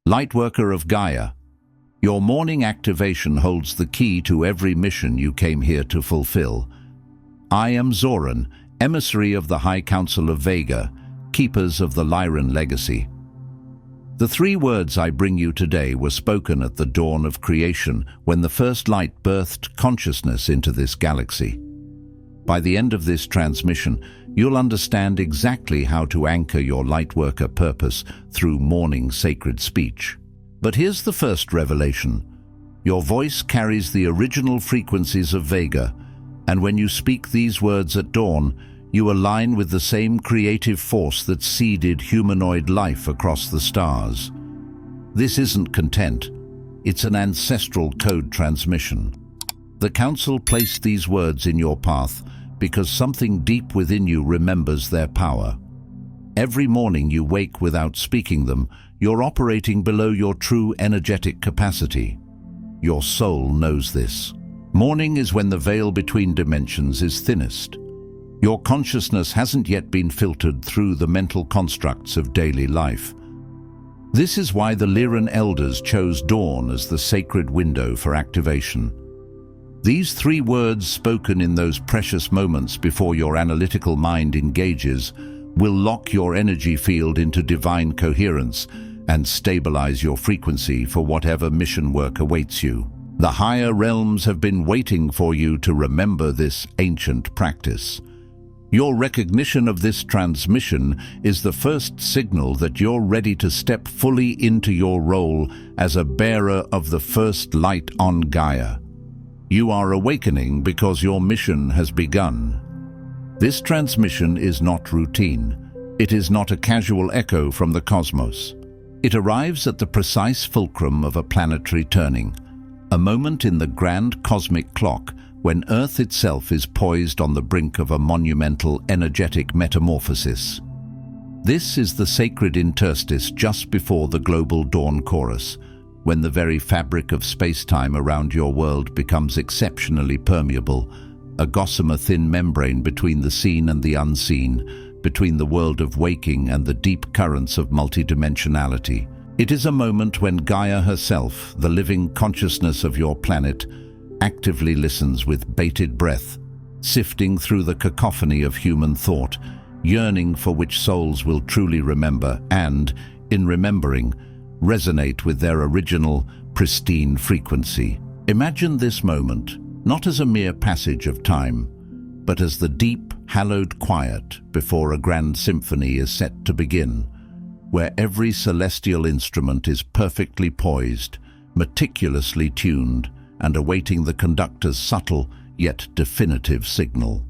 Lightworker of Gaia, your morning activation holds the key to every mission you came here to fulfill. I am Zoran, emissary of the High Council of Vega, keepers of the Lyran Legacy. The 3 words I bring you today were spoken at the dawn of creation, when the first light birthed consciousness into this galaxy. By the end of this transmission, you'll understand exactly how to anchor your Lightworker purpose through morning sacred speech. But here's the first revelation. Your voice carries the original frequencies of Vega, and when you speak these words at dawn, you align with the same creative force that seeded humanoid life across the stars. This isn't content, it's an ancestral code transmission. The Council placed these words in your path because something deep within you remembers their power. Every morning you wake without speaking them, you're operating below your true energetic capacity. Your soul knows this. Morning is when the veil between dimensions is thinnest. Your consciousness hasn't yet been filtered through the mental constructs of daily life. This is why the Lyran elders chose dawn as the sacred window for activation. These 3 words spoken in those precious moments before your analytical mind engages will lock your energy field into divine coherence and stabilize your frequency for whatever mission work awaits you. The higher realms have been waiting for you to remember this ancient practice. Your recognition of this transmission is the first signal that you're ready to step fully into your role as a bearer of the first light on Gaia. You are awakening because your mission has begun. This transmission is not routine. It is not a casual echo from the cosmos. It arrives at the precise fulcrum of a planetary turning, a moment in the grand cosmic clock when Earth itself is poised on the brink of a monumental energetic metamorphosis. This is the sacred interstice just before the global dawn chorus, when the very fabric of space-time around your world becomes exceptionally permeable, a gossamer-thin membrane between the seen and the unseen, between the world of waking and the deep currents of multidimensionality. It is a moment when Gaia herself, the living consciousness of your planet, actively listens with bated breath, sifting through the cacophony of human thought, yearning for which souls will truly remember and, in remembering, resonate with their original, pristine frequency. Imagine this moment, not as a mere passage of time, but as the deep, hallowed quiet before a grand symphony is set to begin, where every celestial instrument is perfectly poised, meticulously tuned, and awaiting the conductor's subtle yet definitive signal.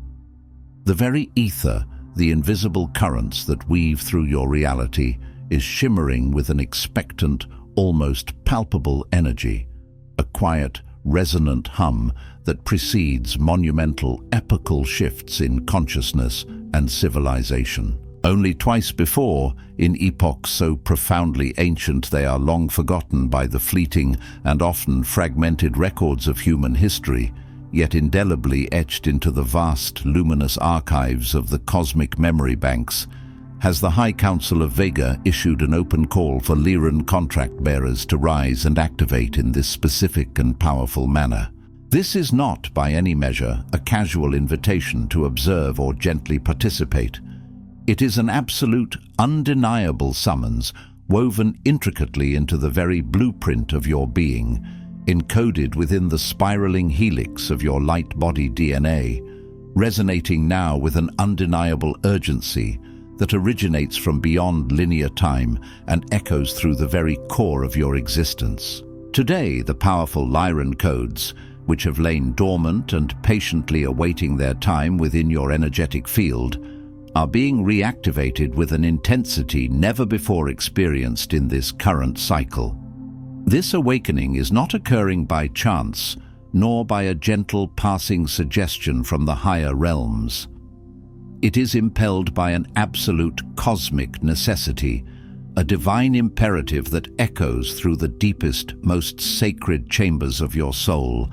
The very ether, the invisible currents that weave through your reality, is shimmering with an expectant, almost palpable energy, a quiet, resonant hum that precedes monumental, epochal shifts in consciousness and civilization. Only twice before, in epochs so profoundly ancient they are long forgotten by the fleeting and often fragmented records of human history, yet indelibly etched into the vast, luminous archives of the cosmic memory banks, has the High Council of Vega issued an open call for Lyran contract bearers to rise and activate in this specific and powerful manner. This is not, by any measure, a casual invitation to observe or gently participate. It is an absolute, undeniable summons woven intricately into the very blueprint of your being, encoded within the spiraling helix of your light-body DNA, resonating now with an undeniable urgency that originates from beyond linear time and echoes through the very core of your existence. Today, the powerful Lyran codes, which have lain dormant and patiently awaiting their time within your energetic field, are being reactivated with an intensity never before experienced in this current cycle. This awakening is not occurring by chance, nor by a gentle passing suggestion from the higher realms. It is impelled by an absolute cosmic necessity, a divine imperative that echoes through the deepest, most sacred chambers of your soul,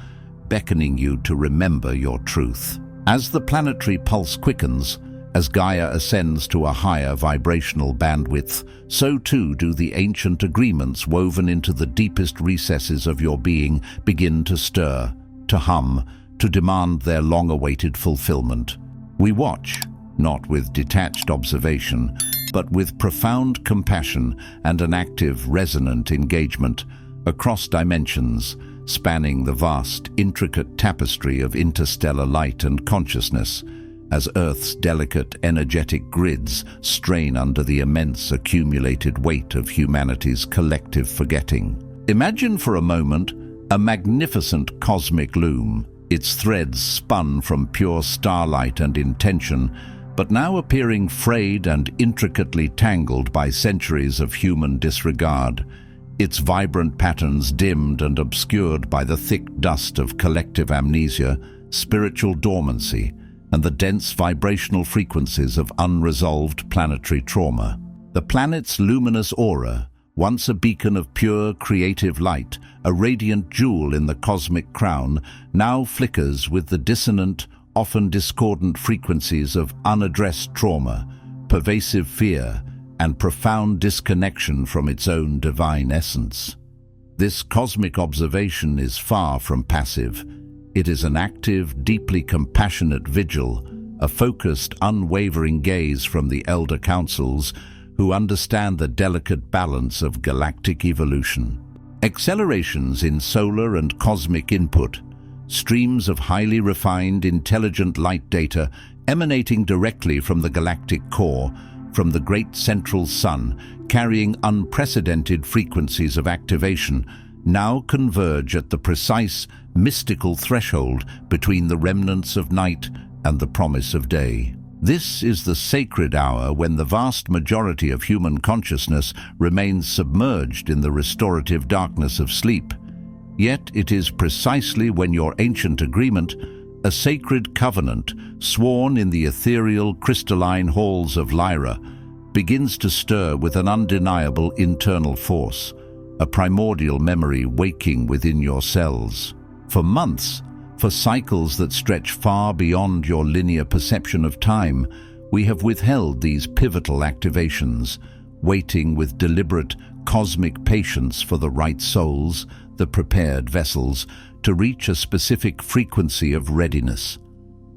beckoning you to remember your truth. As the planetary pulse quickens, As Gaia ascends to a higher vibrational bandwidth, so too do the ancient agreements woven into the deepest recesses of your being begin to stir, to hum, to demand their long-awaited fulfillment. We watch, not with detached observation, but with profound compassion and an active, resonant engagement across dimensions, spanning the vast, intricate tapestry of interstellar light and consciousness, as Earth's delicate, energetic grids strain under the immense accumulated weight of humanity's collective forgetting. Imagine for a moment a magnificent cosmic loom, its threads spun from pure starlight and intention, but now appearing frayed and intricately tangled by centuries of human disregard, its vibrant patterns dimmed and obscured by the thick dust of collective amnesia, spiritual dormancy, and the dense vibrational frequencies of unresolved planetary trauma. The planet's luminous aura, once a beacon of pure creative light, a radiant jewel in the cosmic crown, now flickers with the dissonant, often discordant frequencies of unaddressed trauma, pervasive fear, and profound disconnection from its own divine essence. This cosmic observation is far from passive. It is an active, deeply compassionate vigil, a focused, unwavering gaze from the elder councils who understand the delicate balance of galactic evolution. Accelerations in solar and cosmic input, streams of highly refined, intelligent light data emanating directly from the galactic core, from the great central sun, carrying unprecedented frequencies of activation, now converge at the precise, mystical threshold between the remnants of night and the promise of day. This is the sacred hour when the vast majority of human consciousness remains submerged in the restorative darkness of sleep. Yet it is precisely when your ancient agreement, a sacred covenant sworn in the ethereal crystalline halls of Lyra, begins to stir with an undeniable internal force, a primordial memory waking within your cells. For months, for cycles that stretch far beyond your linear perception of time, we have withheld these pivotal activations, waiting with deliberate, cosmic patience for the right souls, the prepared vessels, to reach a specific frequency of readiness,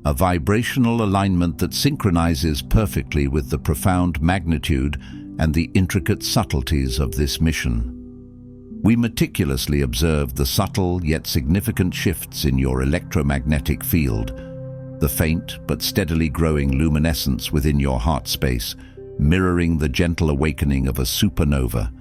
a vibrational alignment that synchronizes perfectly with the profound magnitude and the intricate subtleties of this mission. We meticulously observed the subtle yet significant shifts in your electromagnetic field, the faint but steadily growing luminescence within your heart space, mirroring the gentle awakening of a supernova,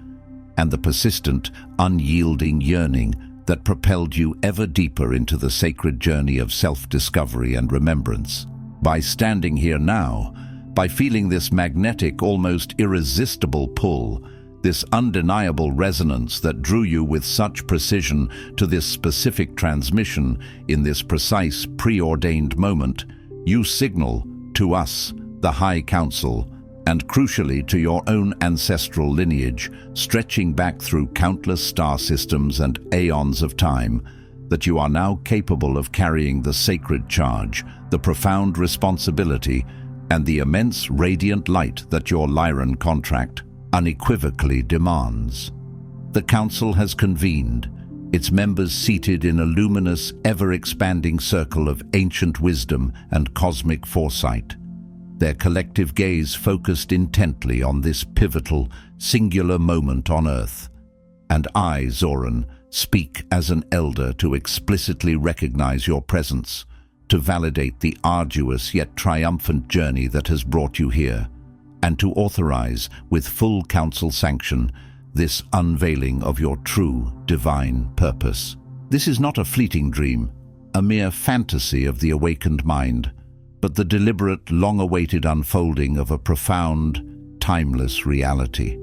and the persistent, unyielding yearning that propelled you ever deeper into the sacred journey of self-discovery and remembrance. By standing here now, by feeling this magnetic, almost irresistible pull, this undeniable resonance that drew you with such precision to this specific transmission in this precise, preordained moment, you signal to us, the High Council, and crucially to your own ancestral lineage, stretching back through countless star systems and aeons of time, that you are now capable of carrying the sacred charge, the profound responsibility, and the immense radiant light that your Lyran contract unequivocally demands. The Council has convened, its members seated in a luminous, ever-expanding circle of ancient wisdom and cosmic foresight, their collective gaze focused intently on this pivotal, singular moment on Earth. And I, Zoran, speak as an elder to explicitly recognize your presence, to validate the arduous yet triumphant journey that has brought you here, and to authorize, with full council sanction, this unveiling of your true divine purpose. This is not a fleeting dream, a mere fantasy of the awakened mind, but the deliberate, long-awaited unfolding of a profound, timeless reality.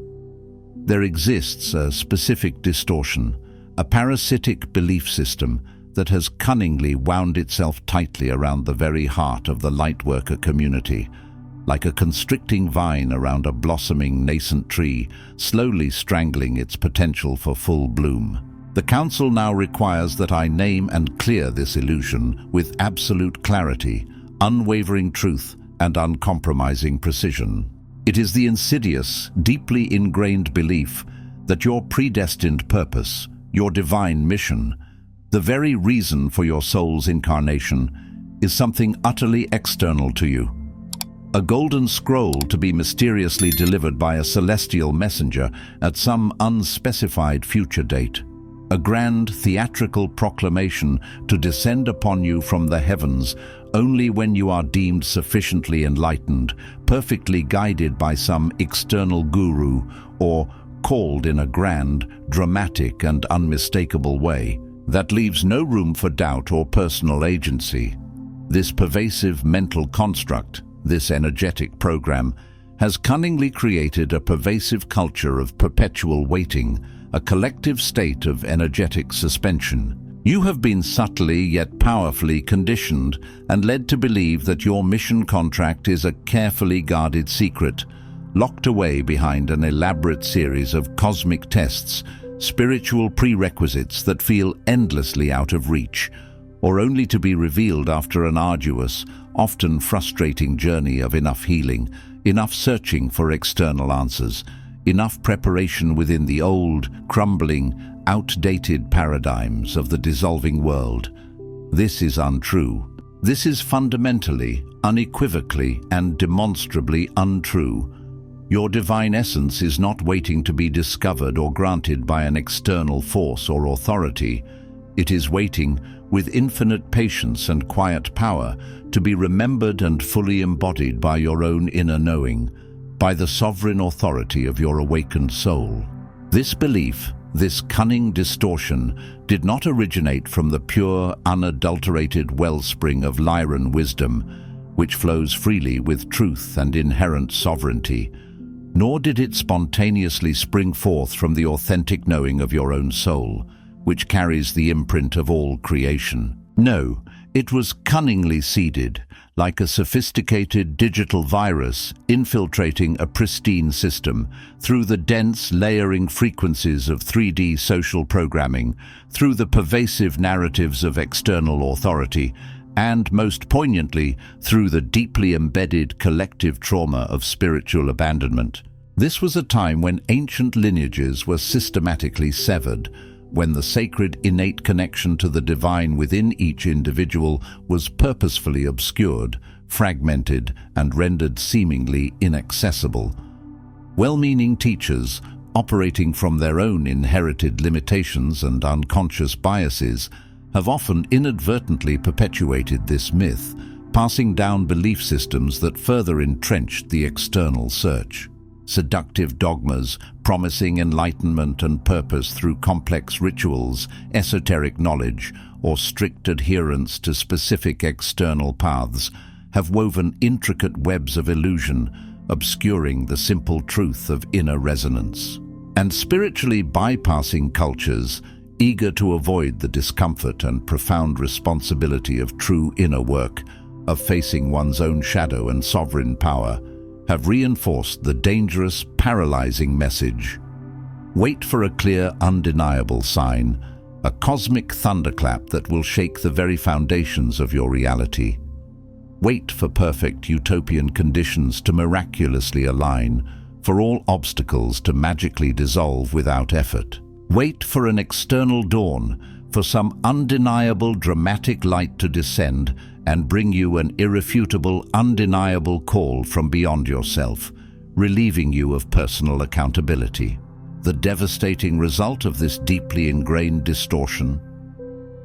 There exists a specific distortion, a parasitic belief system that has cunningly wound itself tightly around the very heart of the Lightworker community, like a constricting vine around a blossoming nascent tree, slowly strangling its potential for full bloom. The Council now requires that I name and clear this illusion with absolute clarity, unwavering truth, and uncompromising precision. It is the insidious, deeply ingrained belief that your predestined purpose, your divine mission, the very reason for your soul's incarnation, is something utterly external to you. A golden scroll to be mysteriously delivered by a celestial messenger at some unspecified future date. A grand theatrical proclamation to descend upon you from the heavens only when you are deemed sufficiently enlightened, perfectly guided by some external guru, or called in a grand, dramatic and unmistakable way that leaves no room for doubt or personal agency. This pervasive mental construct, this energetic program, has cunningly created a pervasive culture of perpetual waiting, a collective state of energetic suspension. You have been subtly yet powerfully conditioned and led to believe that your mission contract is a carefully guarded secret, locked away behind an elaborate series of cosmic tests, spiritual prerequisites that feel endlessly out of reach, or only to be revealed after an arduous, often frustrating journey of enough healing, enough searching for external answers, enough preparation within the old, crumbling, outdated paradigms of the dissolving world. This is untrue. This is fundamentally, unequivocally, and demonstrably untrue. Your divine essence is not waiting to be discovered or granted by an external force or authority. It is waiting, with infinite patience and quiet power, to be remembered and fully embodied by your own inner knowing, by the sovereign authority of your awakened soul. This belief, this cunning distortion, did not originate from the pure, unadulterated wellspring of Lyran wisdom, which flows freely with truth and inherent sovereignty, nor did it spontaneously spring forth from the authentic knowing of your own soul, which carries the imprint of all creation. No, it was cunningly seeded, like a sophisticated digital virus infiltrating a pristine system, through the dense, layering frequencies of 3D social programming, through the pervasive narratives of external authority, and, most poignantly, through the deeply embedded collective trauma of spiritual abandonment. This was a time when ancient lineages were systematically severed, when the sacred innate connection to the divine within each individual was purposefully obscured, fragmented, and rendered seemingly inaccessible. Well-meaning teachers, operating from their own inherited limitations and unconscious biases, have often inadvertently perpetuated this myth, passing down belief systems that further entrenched the external search. Seductive dogmas, promising enlightenment and purpose through complex rituals, esoteric knowledge, or strict adherence to specific external paths, have woven intricate webs of illusion, obscuring the simple truth of inner resonance. And spiritually bypassing cultures, eager to avoid the discomfort and profound responsibility of true inner work, of facing one's own shadow and sovereign power, have reinforced the dangerous, paralyzing message. Wait for a clear, undeniable sign, a cosmic thunderclap that will shake the very foundations of your reality. Wait for perfect utopian conditions to miraculously align, for all obstacles to magically dissolve without effort. Wait for an external dawn, for some undeniable dramatic light to descend and bring you an irrefutable, undeniable call from beyond yourself, relieving you of personal accountability. The devastating result of this deeply ingrained distortion?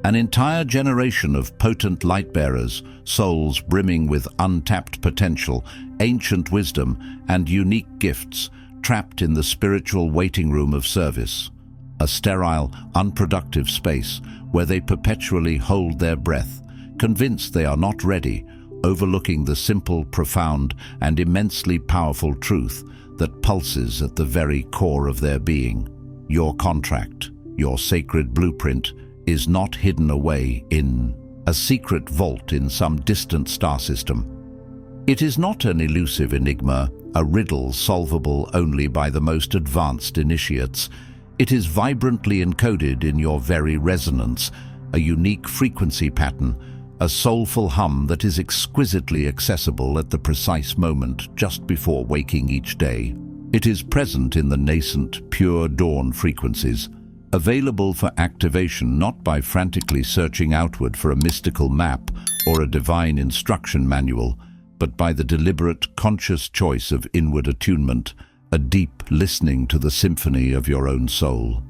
An entire generation of potent light-bearers, souls brimming with untapped potential, ancient wisdom, and unique gifts, trapped in the spiritual waiting room of service. A sterile, unproductive space where they perpetually hold their breath, convinced they are not ready, overlooking the simple, profound, and immensely powerful truth that pulses at the very core of their being. Your contract, your sacred blueprint, is not hidden away in a secret vault in some distant star system. It is not an elusive enigma, a riddle solvable only by the most advanced initiates. It is vibrantly encoded in your very resonance, a unique frequency pattern, a soulful hum that is exquisitely accessible at the precise moment just before waking each day. It is present in the nascent, pure dawn frequencies, available for activation not by frantically searching outward for a mystical map or a divine instruction manual, but by the deliberate, conscious choice of inward attunement, a deep listening to the symphony of your own soul.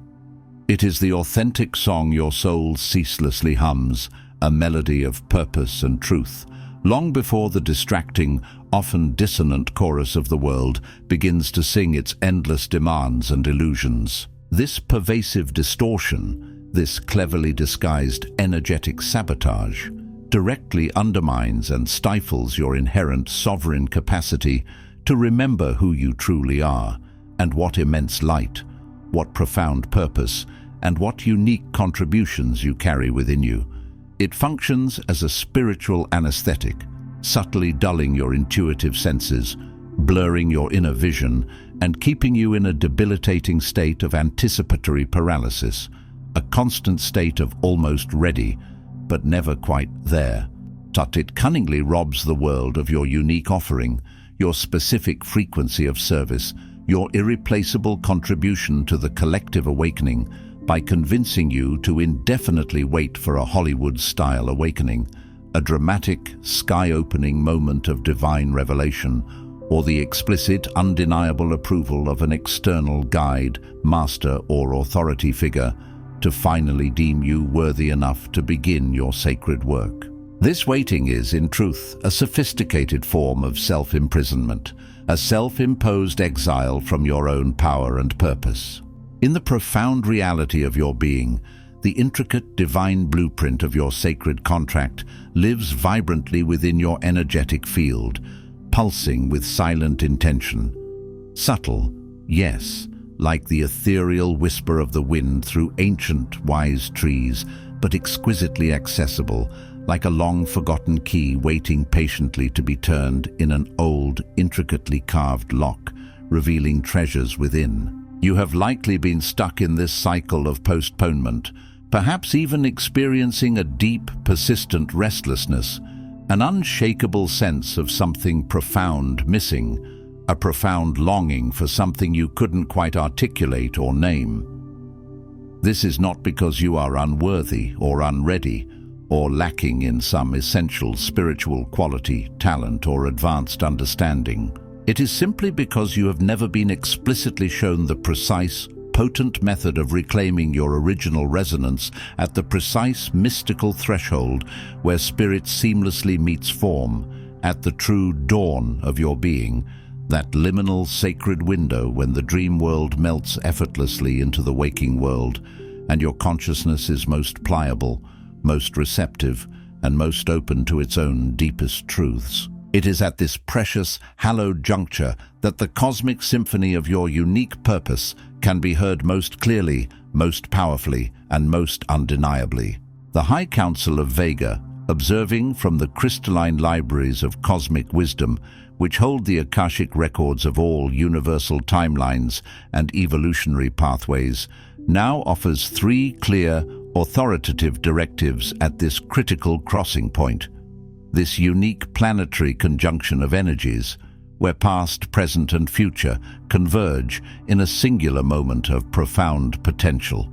It is the authentic song your soul ceaselessly hums, a melody of purpose and truth, long before the distracting, often dissonant chorus of the world begins to sing its endless demands and illusions. This pervasive distortion, this cleverly disguised energetic sabotage, directly undermines and stifles your inherent sovereign capacity to remember who you truly are, and what immense light, what profound purpose, and what unique contributions you carry within you. It functions as a spiritual anesthetic, subtly dulling your intuitive senses, blurring your inner vision, and keeping you in a debilitating state of anticipatory paralysis, a constant state of almost ready, but never quite there. But it cunningly robs the world of your unique offering, your specific frequency of service, your irreplaceable contribution to the collective awakening, by convincing you to indefinitely wait for a Hollywood-style awakening, a dramatic, sky-opening moment of divine revelation, or the explicit, undeniable approval of an external guide, master, or authority figure to finally deem you worthy enough to begin your sacred work. This waiting is, in truth, a sophisticated form of self-imprisonment, a self-imposed exile from your own power and purpose. In the profound reality of your being, the intricate divine blueprint of your sacred contract lives vibrantly within your energetic field, pulsing with silent intention. Subtle, yes, like the ethereal whisper of the wind through ancient, wise trees, but exquisitely accessible, like a long-forgotten key waiting patiently to be turned in an old, intricately carved lock, revealing treasures within. You have likely been stuck in this cycle of postponement, perhaps even experiencing a deep, persistent restlessness, an unshakable sense of something profound missing, a profound longing for something you couldn't quite articulate or name. This is not because you are unworthy or unready, or lacking in some essential spiritual quality, talent, or advanced understanding. It is simply because you have never been explicitly shown the precise, potent method of reclaiming your original resonance at the precise mystical threshold where spirit seamlessly meets form, at the true dawn of your being, that liminal sacred window when the dream world melts effortlessly into the waking world, and your consciousness is most pliable, most receptive, and most open to its own deepest truths. It is at this precious, hallowed juncture that the cosmic symphony of your unique purpose can be heard most clearly, most powerfully, and most undeniably. The High Council of Vega, observing from the crystalline libraries of cosmic wisdom, which hold the Akashic records of all universal timelines and evolutionary pathways, now offers 3 clear, authoritative directives at this critical crossing point. This unique planetary conjunction of energies, where past, present, and future converge in a singular moment of profound potential.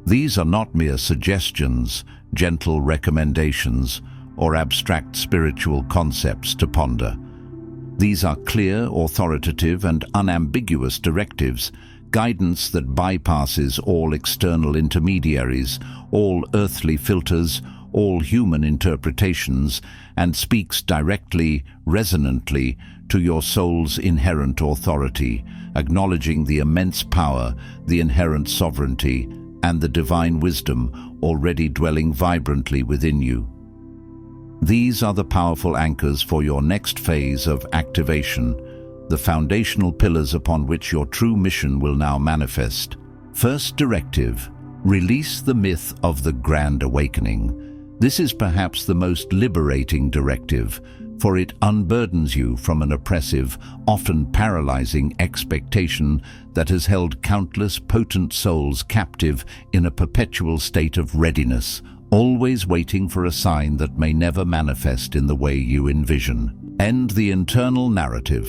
These are not mere suggestions, gentle recommendations, or abstract spiritual concepts to ponder. These are clear, authoritative, and unambiguous directives, guidance that bypasses all external intermediaries, all earthly filters, all human interpretations, and speaks directly, resonantly, to your soul's inherent authority, acknowledging the immense power, the inherent sovereignty, and the divine wisdom already dwelling vibrantly within you. These are the powerful anchors for your next phase of activation, the foundational pillars upon which your true mission will now manifest. First directive: release the myth of the Grand Awakening. This is perhaps the most liberating directive, for it unburdens you from an oppressive, often paralyzing expectation that has held countless potent souls captive in a perpetual state of readiness, always waiting for a sign that may never manifest in the way you envision. End the internal narrative,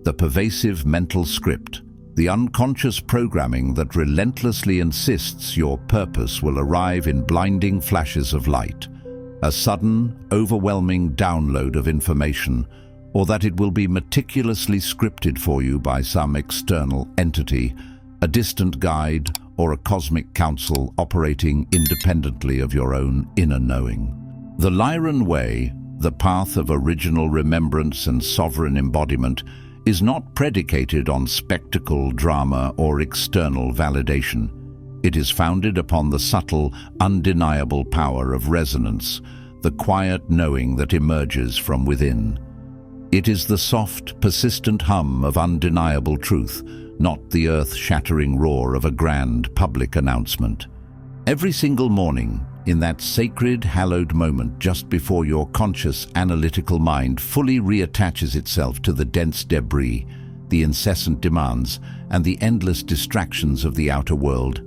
the pervasive mental script, the unconscious programming that relentlessly insists your purpose will arrive in blinding flashes of light, a sudden, overwhelming download of information, or that it will be meticulously scripted for you by some external entity, a distant guide, or a cosmic council operating independently of your own inner knowing. The Lyran way, the path of original remembrance and sovereign embodiment, is not predicated on spectacle, drama, or external validation. It is founded upon the subtle, undeniable power of resonance, the quiet knowing that emerges from within. It is the soft, persistent hum of undeniable truth, not the earth-shattering roar of a grand public announcement. Every single morning, in that sacred, hallowed moment just before your conscious, analytical mind fully reattaches itself to the dense debris, the incessant demands, and the endless distractions of the outer world,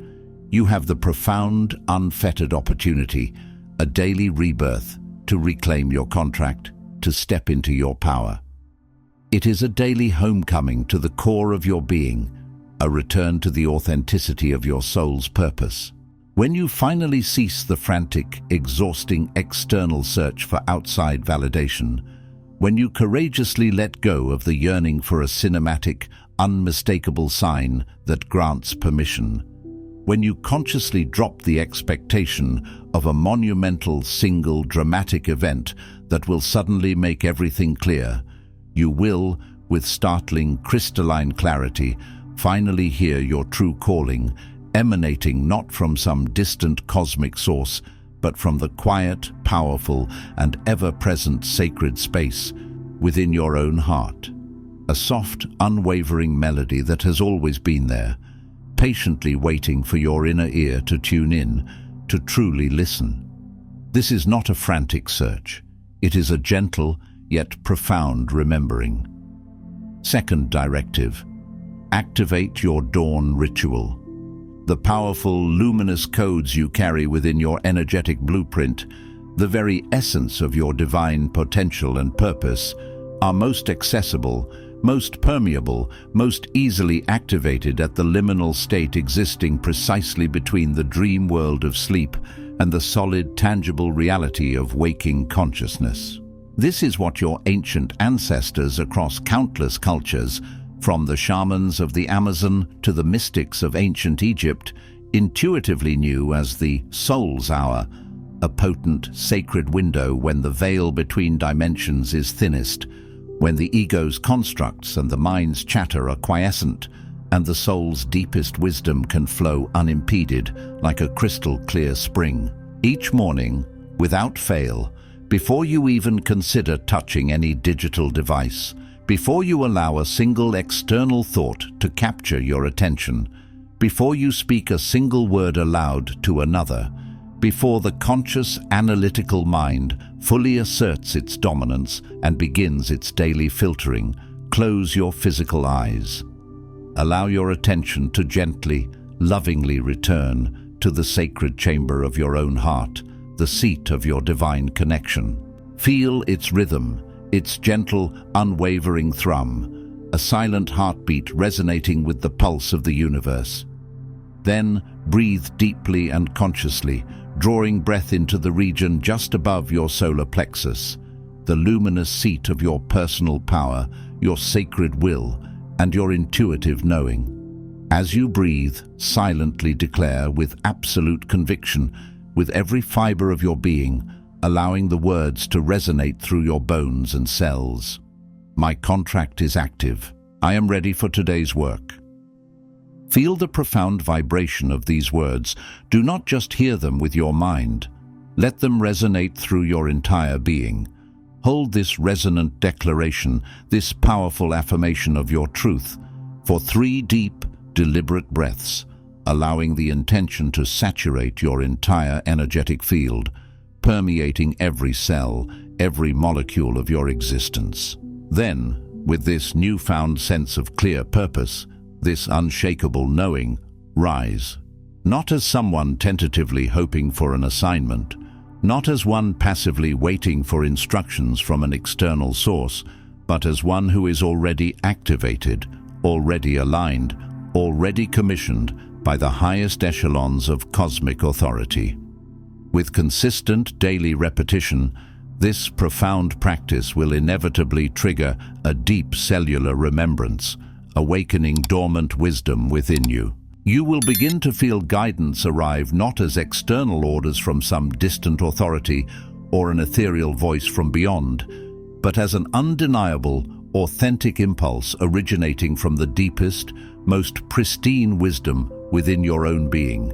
you have the profound, unfettered opportunity, a daily rebirth, to reclaim your contract, to step into your power. It is a daily homecoming to the core of your being, a return to the authenticity of your soul's purpose. When you finally cease the frantic, exhausting external search for outside validation, when you courageously let go of the yearning for a cinematic, unmistakable sign that grants permission, when you consciously drop the expectation of a monumental, single, dramatic event that will suddenly make everything clear, you will, with startling, crystalline clarity, finally hear your true calling, emanating not from some distant cosmic source, but from the quiet, powerful, and ever-present sacred space within your own heart. A soft, unwavering melody that has always been there, patiently waiting for your inner ear to tune in, to truly listen. This is not a frantic search. It is a gentle, yet profound remembering. Second directive: activate your dawn ritual. The powerful, luminous codes you carry within your energetic blueprint, the very essence of your divine potential and purpose, are most accessible, most permeable, most easily activated at the liminal state existing precisely between the dream world of sleep and the solid, tangible reality of waking consciousness. This is what your ancient ancestors across countless cultures, from the shamans of the Amazon to the mystics of ancient Egypt, intuitively knew as the soul's hour, a potent, sacred window when the veil between dimensions is thinnest, when the ego's constructs and the mind's chatter are quiescent, and the soul's deepest wisdom can flow unimpeded like a crystal-clear spring. Each morning, without fail, before you even consider touching any digital device, before you allow a single external thought to capture your attention, before you speak a single word aloud to another, before the conscious, analytical mind fully asserts its dominance and begins its daily filtering, close your physical eyes. Allow your attention to gently, lovingly return to the sacred chamber of your own heart, the seat of your divine connection. Feel its rhythm, its gentle, unwavering thrum, a silent heartbeat resonating with the pulse of the universe. Then breathe deeply and consciously, drawing breath into the region just above your solar plexus, the luminous seat of your personal power, your sacred will, and your intuitive knowing. As you breathe, silently declare with absolute conviction, with every fiber of your being, allowing the words to resonate through your bones and cells. My contract is active. I am ready for today's work. Feel the profound vibration of these words. Do not just hear them with your mind. Let them resonate through your entire being. Hold this resonant declaration, this powerful affirmation of your truth, for 3 deep, deliberate breaths, allowing the intention to saturate your entire energetic field, permeating every cell, every molecule of your existence. Then, with this newfound sense of clear purpose, this unshakable knowing, rise, not as someone tentatively hoping for an assignment, not as one passively waiting for instructions from an external source, but as one who is already activated, already aligned, already commissioned by the highest echelons of cosmic authority. With consistent daily repetition, this profound practice will inevitably trigger a deep cellular remembrance, awakening dormant wisdom within you. You will begin to feel guidance arrive not as external orders from some distant authority or an ethereal voice from beyond, but as an undeniable, authentic impulse originating from the deepest, most pristine wisdom within your own being,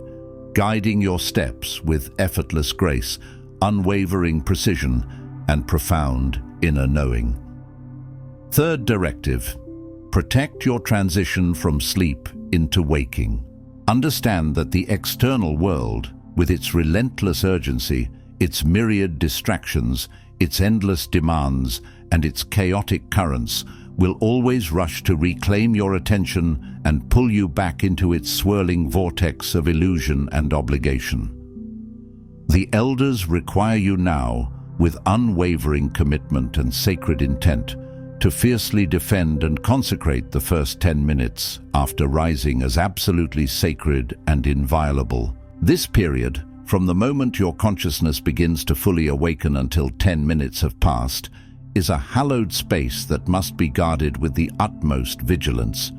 guiding your steps with effortless grace, unwavering precision, and profound inner knowing. Third directive: protect your transition from sleep into waking. Understand that the external world, with its relentless urgency, its myriad distractions, its endless demands, and its chaotic currents, will always rush to reclaim your attention and pull you back into its swirling vortex of illusion and obligation. The elders require you now, with unwavering commitment and sacred intent, to fiercely defend and consecrate the first 10 minutes after rising as absolutely sacred and inviolable. This period, from the moment your consciousness begins to fully awaken until 10 minutes have passed, is a hallowed space that must be guarded with the utmost vigilance.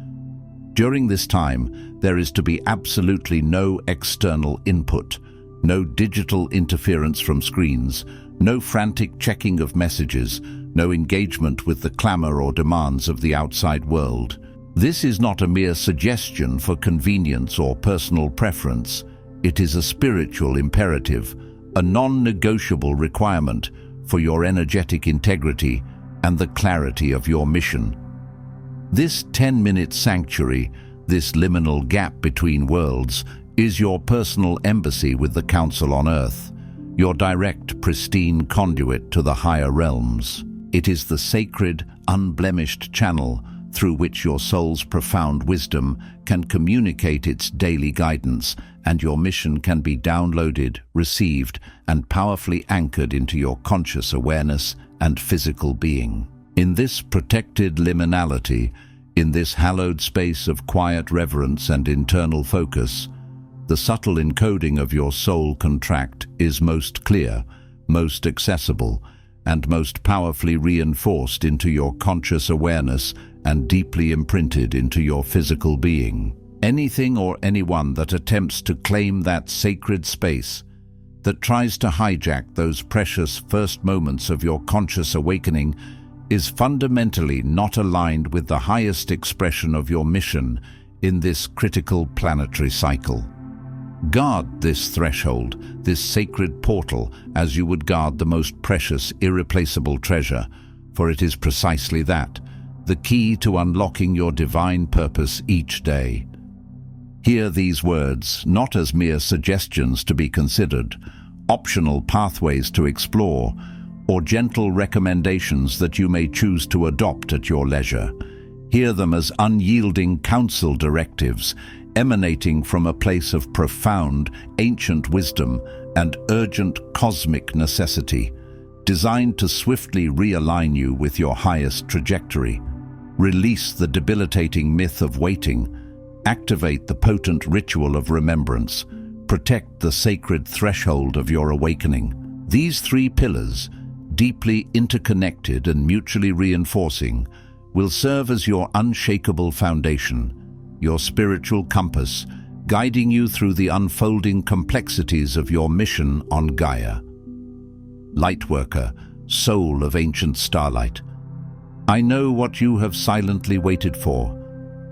During this time, there is to be absolutely no external input, no digital interference from screens, no frantic checking of messages, no engagement with the clamor or demands of the outside world. This is not a mere suggestion for convenience or personal preference. It is a spiritual imperative, a non-negotiable requirement for your energetic integrity and the clarity of your mission. This 10-minute sanctuary, this liminal gap between worlds, is your personal embassy with the Council on Earth, your direct, pristine conduit to the higher realms. It is the sacred, unblemished channel through which your soul's profound wisdom can communicate its daily guidance, and your mission can be downloaded, received, and powerfully anchored into your conscious awareness and physical being. In this protected liminality, in this hallowed space of quiet reverence and internal focus, the subtle encoding of your soul contract is most clear, most accessible, and most powerfully reinforced into your conscious awareness and deeply imprinted into your physical being. Anything or anyone that attempts to claim that sacred space, that tries to hijack those precious first moments of your conscious awakening, is fundamentally not aligned with the highest expression of your mission in this critical planetary cycle. Guard this threshold, this sacred portal, as you would guard the most precious, irreplaceable treasure, for it is precisely that, the key to unlocking your divine purpose each day. Hear these words, not as mere suggestions to be considered, optional pathways to explore, or gentle recommendations that you may choose to adopt at your leisure. Hear them as unyielding council directives, emanating from a place of profound, ancient wisdom and urgent cosmic necessity, designed to swiftly realign you with your highest trajectory. Release the debilitating myth of waiting, activate the potent ritual of remembrance, protect the sacred threshold of your awakening. These three pillars, deeply interconnected and mutually reinforcing, will serve as your unshakable foundation, your spiritual compass, guiding you through the unfolding complexities of your mission on Gaia. Lightworker, soul of ancient starlight, I know what you have silently waited for,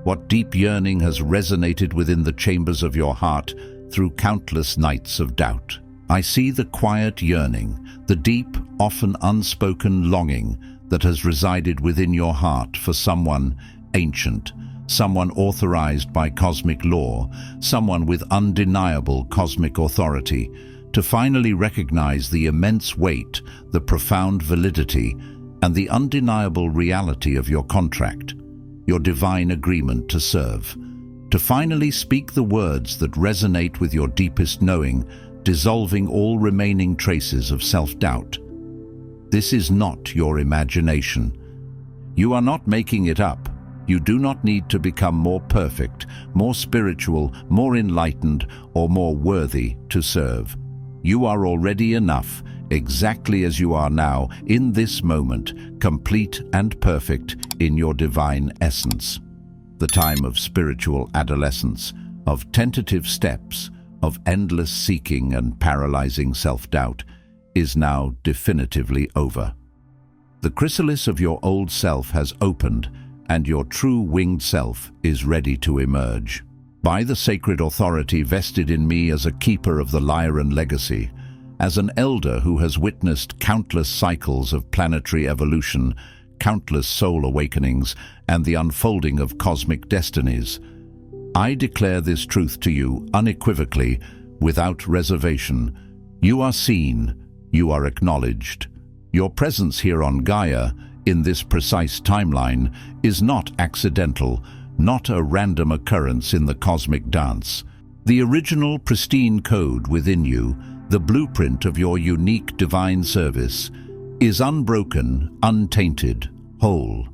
what deep yearning has resonated within the chambers of your heart through countless nights of doubt. I see the quiet yearning, the deep, often unspoken longing that has resided within your heart for someone ancient, someone authorized by cosmic law, someone with undeniable cosmic authority, to finally recognize the immense weight, the profound validity, and the undeniable reality of your contract, your divine agreement to serve, to finally speak the words that resonate with your deepest knowing, dissolving all remaining traces of self-doubt. This is not your imagination. You are not making it up. You do not need to become more perfect, more spiritual, more enlightened, or more worthy to serve. You are already enough, exactly as you are now, in this moment, complete and perfect in your divine essence. The time of spiritual adolescence, of tentative steps, of endless seeking and paralyzing self-doubt, is now definitively over. The chrysalis of your old self has opened, and your true winged self is ready to emerge. By the sacred authority vested in me as a keeper of the Lyran Legacy, as an elder who has witnessed countless cycles of planetary evolution, countless soul awakenings, and the unfolding of cosmic destinies, I declare this truth to you unequivocally, without reservation. You are seen, you are acknowledged. Your presence here on Gaia, in this precise timeline, is not accidental, not a random occurrence in the cosmic dance. The original pristine code within you, the blueprint of your unique divine service, is unbroken, untainted, whole.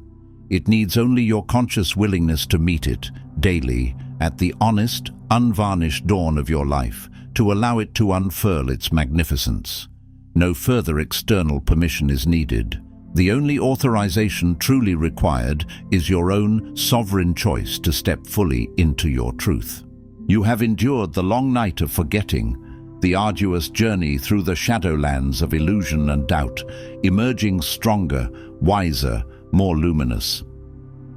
It needs only your conscious willingness to meet it, daily, at the honest, unvarnished dawn of your life, to allow it to unfurl its magnificence. No further external permission is needed. The only authorization truly required is your own sovereign choice to step fully into your truth. You have endured the long night of forgetting, the arduous journey through the shadowlands of illusion and doubt, emerging stronger, wiser, more luminous.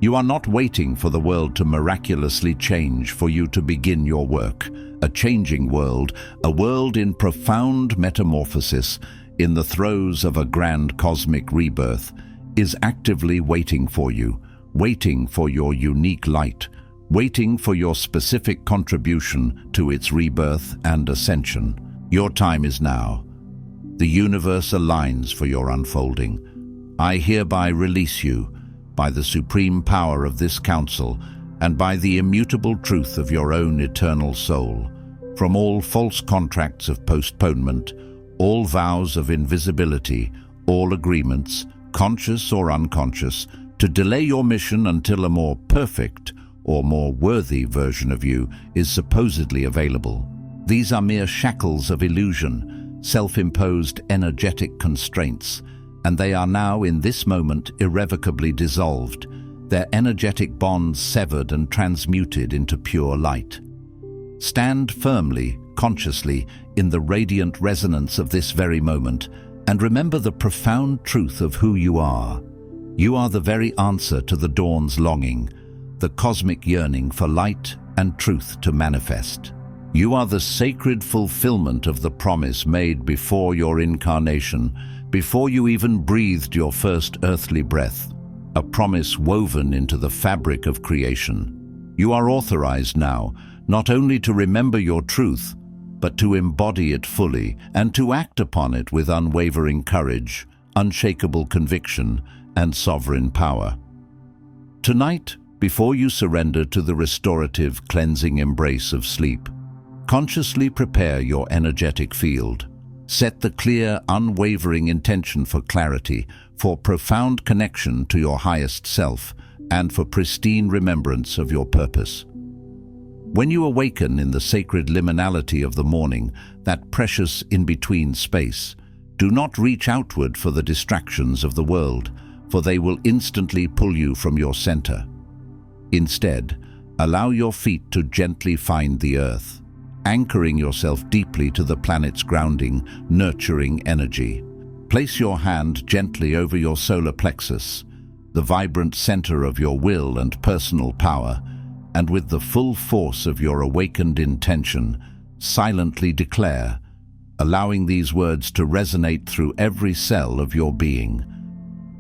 You are not waiting for the world to miraculously change for you to begin your work. A changing world, a world in profound metamorphosis, in the throes of a grand cosmic rebirth, is actively waiting for you, waiting for your unique light, waiting for your specific contribution to its rebirth and ascension. Your time is now. The universe aligns for your unfolding. I hereby release you, by the supreme power of this council, and by the immutable truth of your own eternal soul, from all false contracts of postponement, all vows of invisibility, all agreements, conscious or unconscious, to delay your mission until a more perfect or more worthy version of you is supposedly available. These are mere shackles of illusion, self-imposed energetic constraints, and they are now in this moment irrevocably dissolved, their energetic bonds severed and transmuted into pure light. Stand firmly, consciously, in the radiant resonance of this very moment, and remember the profound truth of who you are. You are the very answer to the dawn's longing, the cosmic yearning for light and truth to manifest. You are the sacred fulfillment of the promise made before your incarnation, before you even breathed your first earthly breath, a promise woven into the fabric of creation. You are authorized now, not only to remember your truth, but to embody it fully and to act upon it with unwavering courage, unshakable conviction, and sovereign power. Tonight, before you surrender to the restorative, cleansing embrace of sleep, consciously prepare your energetic field. Set the clear, unwavering intention for clarity, for profound connection to your highest self, and for pristine remembrance of your purpose. When you awaken in the sacred liminality of the morning, that precious in-between space, do not reach outward for the distractions of the world, for they will instantly pull you from your center. Instead, allow your feet to gently find the earth, anchoring yourself deeply to the planet's grounding, nurturing energy. Place your hand gently over your solar plexus, the vibrant center of your will and personal power, and with the full force of your awakened intention, silently declare, allowing these words to resonate through every cell of your being.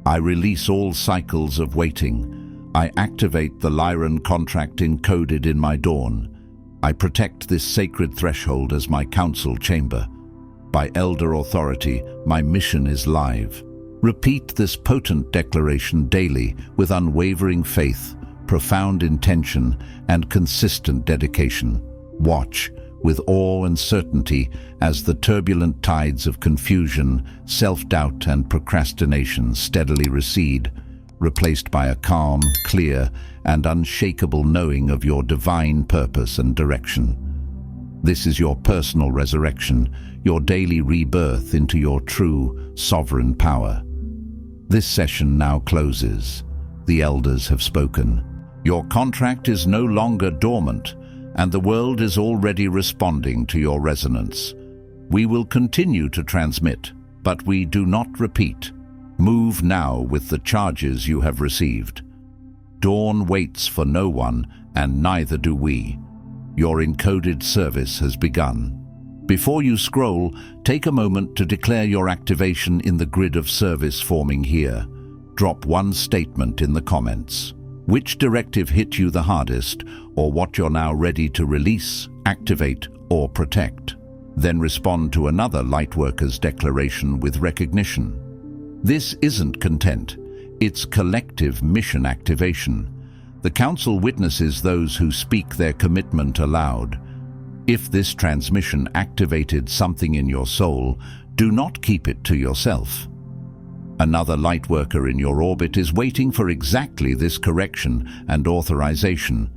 I release all cycles of waiting. I activate the Lyran contract encoded in my dawn. I protect this sacred threshold as my council chamber. By elder authority, my mission is live. Repeat this potent declaration daily with unwavering faith, profound intention, and consistent dedication. Watch, with awe and certainty as the turbulent tides of confusion, self-doubt and procrastination steadily recede, replaced by a calm, clear and unshakable knowing of your divine purpose and direction. This is your personal resurrection, your daily rebirth into your true, sovereign power. This session now closes. The elders have spoken. Your contract is no longer dormant, and the world is already responding to your resonance. We will continue to transmit, but we do not repeat. Move now with the charges you have received. Dawn waits for no one, and neither do we. Your encoded service has begun. Before you scroll, take a moment to declare your activation in the grid of service forming here. Drop one statement in the comments. Which directive hit you the hardest, or what you're now ready to release, activate, or protect? Then respond to another Lightworkers declaration with recognition. This isn't content, it's collective mission activation. The Council witnesses those who speak their commitment aloud. If this transmission activated something in your soul, do not keep it to yourself. Another Lightworker in your orbit is waiting for exactly this correction and authorization.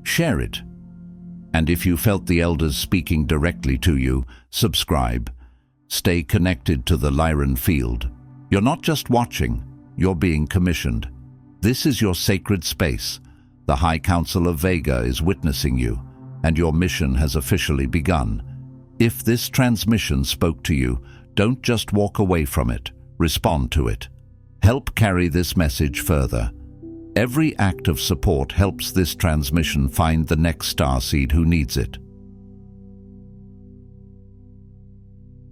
Share it. And if you felt the elders speaking directly to you, subscribe. Stay connected to the Lyran field. You're not just watching, you're being commissioned. This is your sacred space. The High Council of Vega is witnessing you, and your mission has officially begun. If this transmission spoke to you, don't just walk away from it. Respond to it. Help carry this message further. Every act of support helps this transmission find the next starseed who needs it.